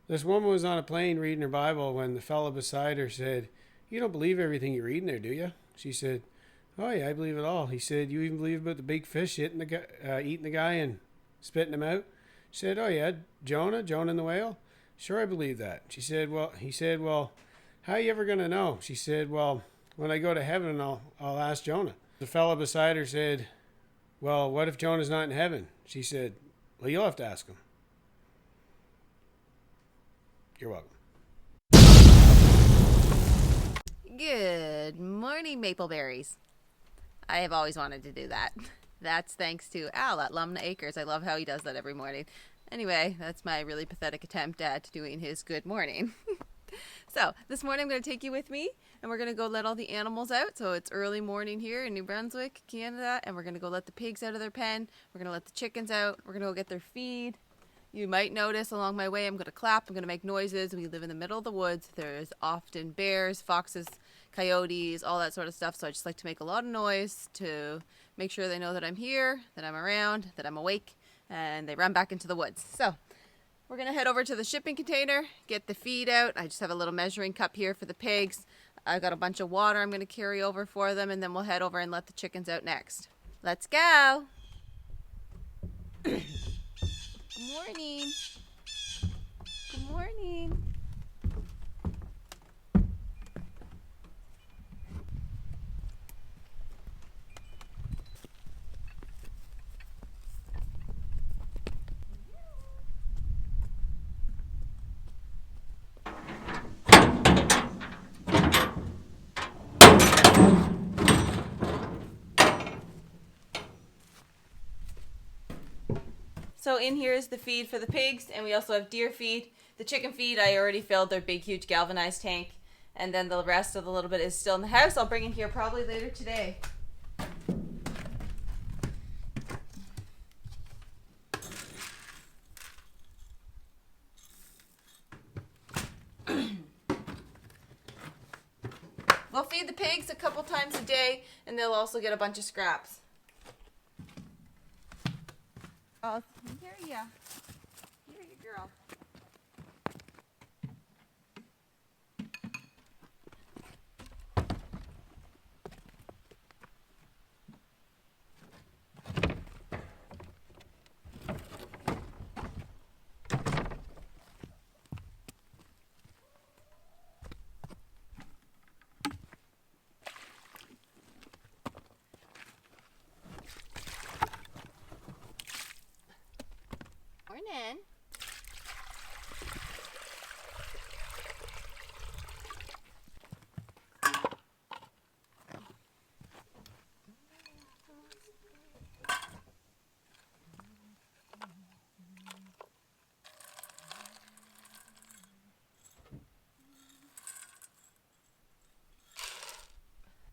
This woman was on a plane reading her Bible when the fellow beside her said, "You don't believe everything you read in there, do you?" She said, "Oh yeah, I believe it all." He said, "You even believe about the big fish eating the guy and spitting him out?" She said, "Oh yeah, Jonah and the whale. Sure, I believe that." She said, "Well," he said, "Well, how are you ever gonna know?" She said, "Well, when I go to heaven, I'll ask Jonah." The fellow beside her said, "Well, what if Jonah's not in heaven?" She said, "Well, you'll have to ask him." You're welcome. Good morning, Mapleberries. I have always wanted to do that. That's thanks to Al at Lumna Acres. I love how he does that every morning. Anyway, that's my really pathetic attempt at doing his good morning. So, this morning I'm going to take you with me, and we're going to go let all the animals out. So, it's early morning here in New Brunswick, Canada, and we're going to go let the pigs out of their pen. We're going to let the chickens out. We're going to go get their feed. You might notice along my way I'm going to clap, I'm going to make noises. We live in the middle of the woods. There's often bears, foxes, coyotes, all that sort of stuff. So I just like to make a lot of noise to make sure they know that I'm here, that I'm around, that I'm awake, and they run back into the woods. So we're going to head over to the shipping container, get the feed out. I just have a little measuring cup here for the pigs. I've got a bunch of water I'm going to carry over for them, and then we'll head over and let the chickens out next. Let's go! Good morning. Good morning. So in here is the feed for the pigs, and we also have deer feed. The chicken feed, I already filled their big, huge galvanized tank, and then the rest of the little bit is still in the house. I'll bring it here probably later today. We'll feed the pigs a couple times a day, and they'll also get a bunch of scraps. Oh, here ya. Here you girl. Morning.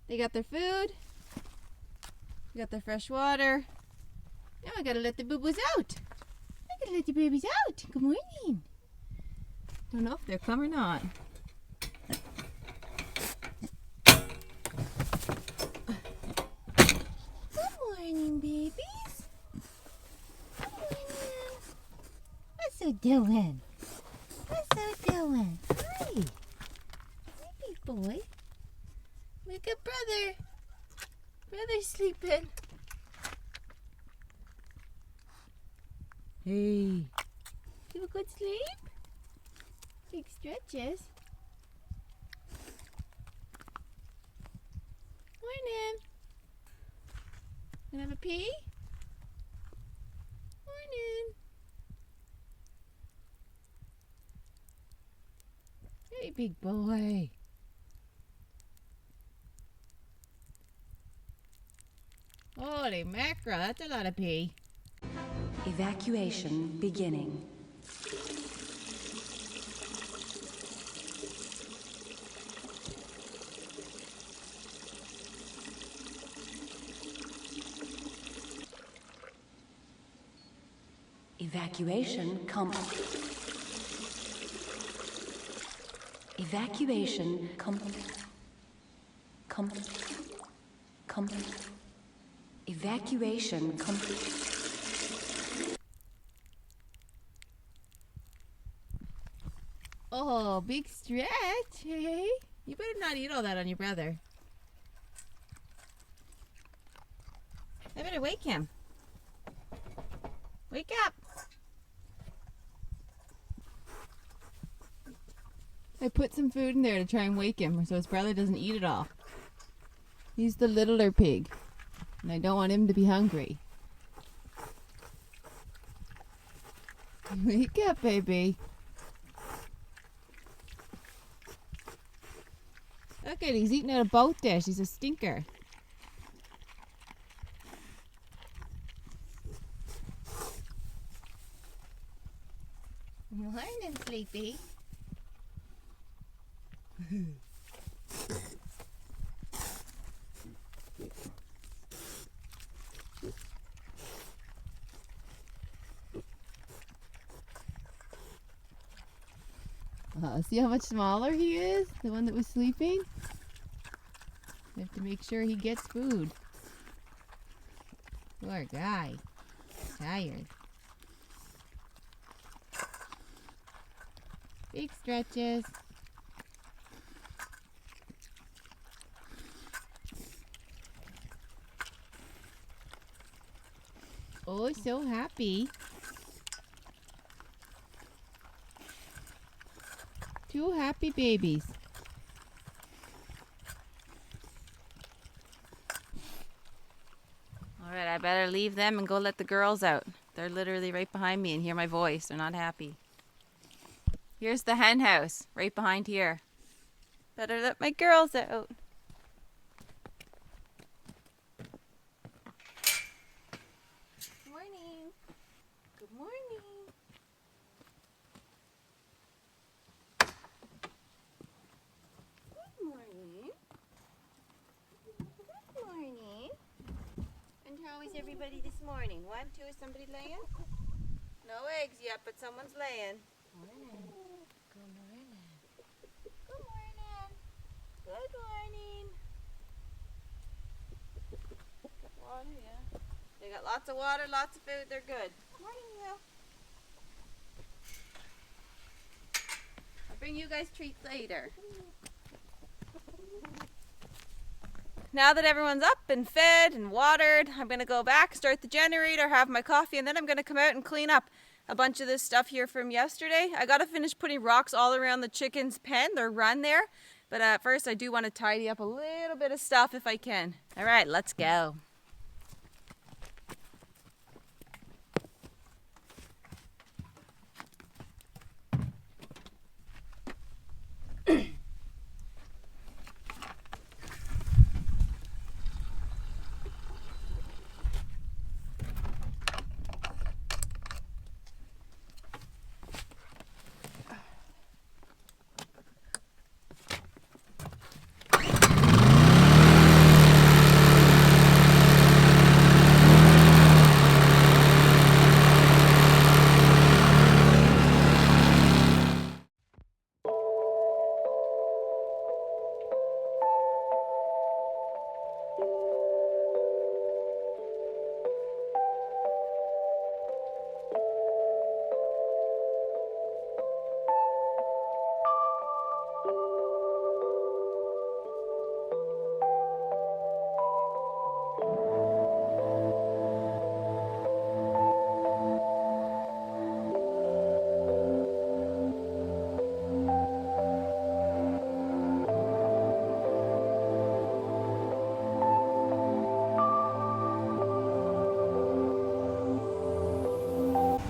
They got their food. They got their fresh water. Now I gotta let the boo-boos out. I gotta let the babies out. Good morning. Don't know if they'll come or not. Good morning, babies. Good morning. What's you doing? What's you doing? Hi. Hi, big boy. Wake up, brother. Brother's sleeping. Hey. Have a good sleep? Big stretches. Morning. Wanna have a pee? Morning. Hey, big boy. Holy mackerel, that's a lot of pee. Evacuation beginning. Evacuation complete. Evacuation complete. Evacuation complete. Oh, big stretch, hey? You better not eat all that on your brother. I better wake him. Wake up. I put some food in there to try and wake him so his brother doesn't eat it all. He's the littler pig, and I don't want him to be hungry. Wake up, baby. Look at, he's eating out of both dish. He's a stinker. Morning, Sleepy. See how much smaller he is? The one that was sleeping? You have to make sure he gets food. Poor guy. Tired. Big stretches. Oh, so happy. Two happy babies. All right, I better leave them and go let the girls out. They're literally right behind me and hear my voice. They're not happy. Here's the hen house, right behind here. Better let my girls out. Good morning. Good morning. Good morning. Good morning. And how is everybody this morning? 1, 2, is somebody laying? No eggs yet, but someone's laying. Morning. Good morning. Good morning. Good morning. Water, yeah. They got lots of water, lots of food. They're good. Morning, Will. I'll bring you guys treats later. Now that everyone's up and fed and watered, I'm going to go back, start the generator, have my coffee, and then I'm going to come out and clean up a bunch of this stuff here from yesterday. I got to finish putting rocks all around the chickens' pen. They're run there. But at first, I do want to tidy up a little bit of stuff if I can. All right, let's go.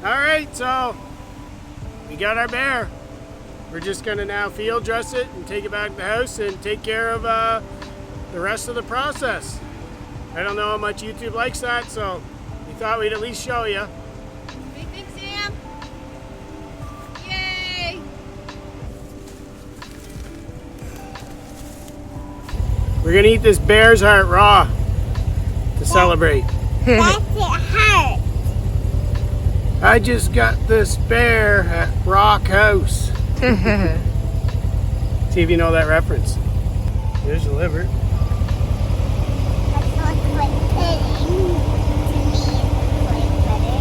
Alright, so we got our bear. We're just going to now field dress it and take it back to the house and take care of the rest of the process. I don't know how much YouTube likes that, so we thought we'd at least show you. What do you think, Sam? Yay! We're going to eat this bear's heart raw to celebrate. That's it hurt. I just got this bear at Rock House. See if you know that reference. Here's the liver. That's not quite fitting to me. It's quite better.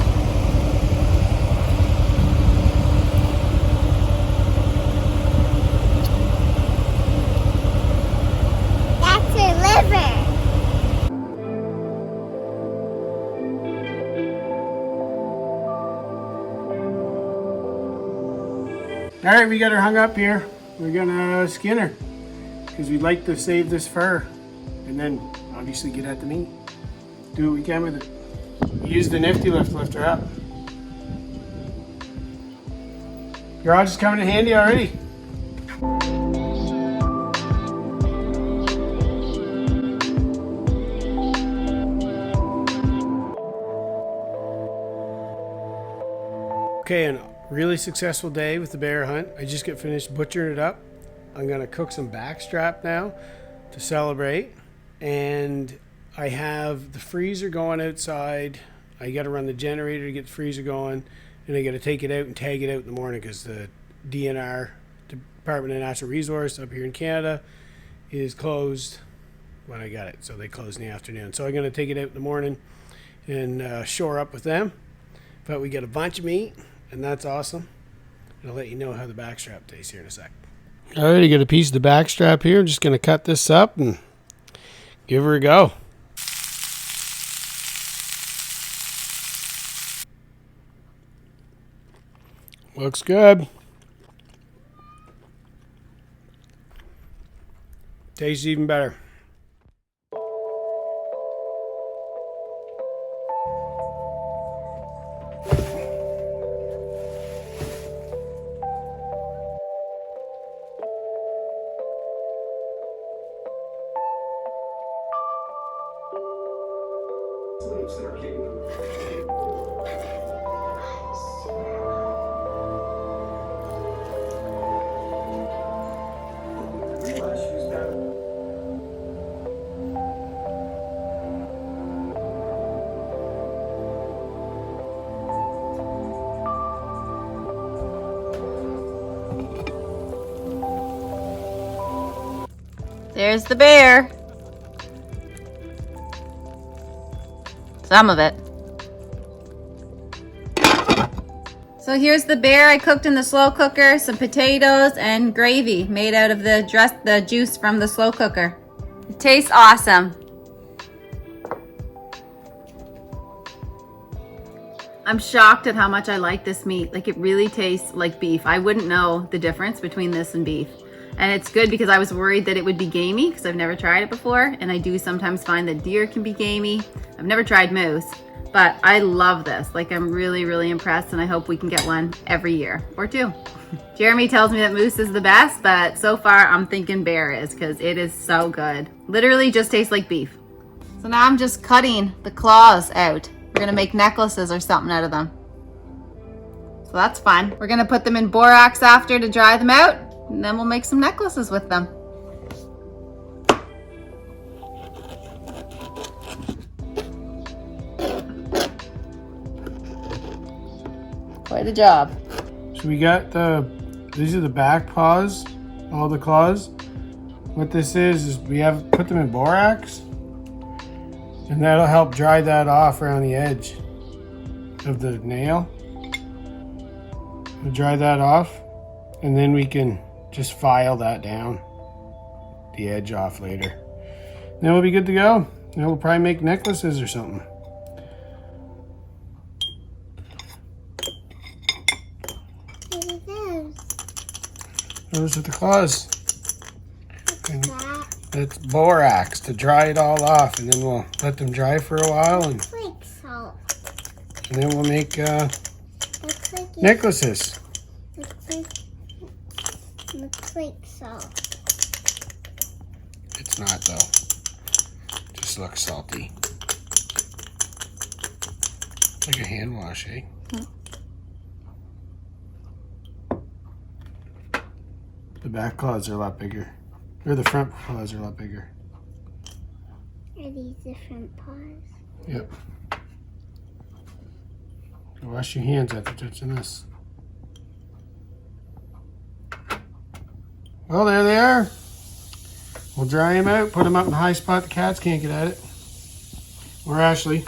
All right, we got her hung up here. We're gonna skin her because we'd like to save this fur and then obviously get at the meat. Do what we can with it. Use the nifty lift to lift her up. Garage is coming in handy already. Okay, a really successful day with the bear hunt. I just got finished butchering it up. I'm gonna cook some backstrap now to celebrate. And I have the freezer going outside. I gotta run the generator to get the freezer going. And I gotta take it out and tag it out in the morning because the DNR, Department of Natural Resource up here in Canada, is closed when I got it. So they close in the afternoon. So I'm gonna take it out in the morning and shore up with them. But we got a bunch of meat. And that's awesome. And I'll let you know how the backstrap tastes here in a sec. Alright, I got a piece of the backstrap here. I'm just going to cut this up and give her a go. Looks good. Tastes even better. There's the bear. Some of it. So here's the bear I cooked in the slow cooker, some potatoes and gravy made out of the juice from the slow cooker. It tastes awesome. I'm shocked at how much I like this meat. Like, it really tastes like beef. I wouldn't know the difference between this and beef. And it's good because I was worried that it would be gamey because I've never tried it before. And I do sometimes find that deer can be gamey. I've never tried moose, but I love this. Like, I'm really, really impressed, and I hope we can get one every year or two. Jeremy tells me that moose is the best, but so far I'm thinking bear is because it is so good. Literally just tastes like beef. So now I'm just cutting the claws out. We're gonna make necklaces or something out of them. So that's fun. We're gonna put them in borax after to dry them out, and then we'll make some necklaces with them. Quite a job. So we got these are the back paws, all the claws. What this is we have put them in borax, and that'll help dry that off around the edge of the nail. We'll dry that off, and then we can just file that down, the edge off later. Then we'll be good to go. Then we'll probably make necklaces or something. Those are the claws. And it's borax to dry it all off, and then we'll let them dry for a while, and then we'll make necklaces. Looks like salt. It's not though. Just looks salty. Like a hand wash, eh? The back claws are a lot bigger. Or the front paws are a lot bigger. Are these the front paws? Yep. So wash your hands after touching this. Well, there they are. We'll dry them out, put them up in a high spot the cats can't get at it. Or Ashley.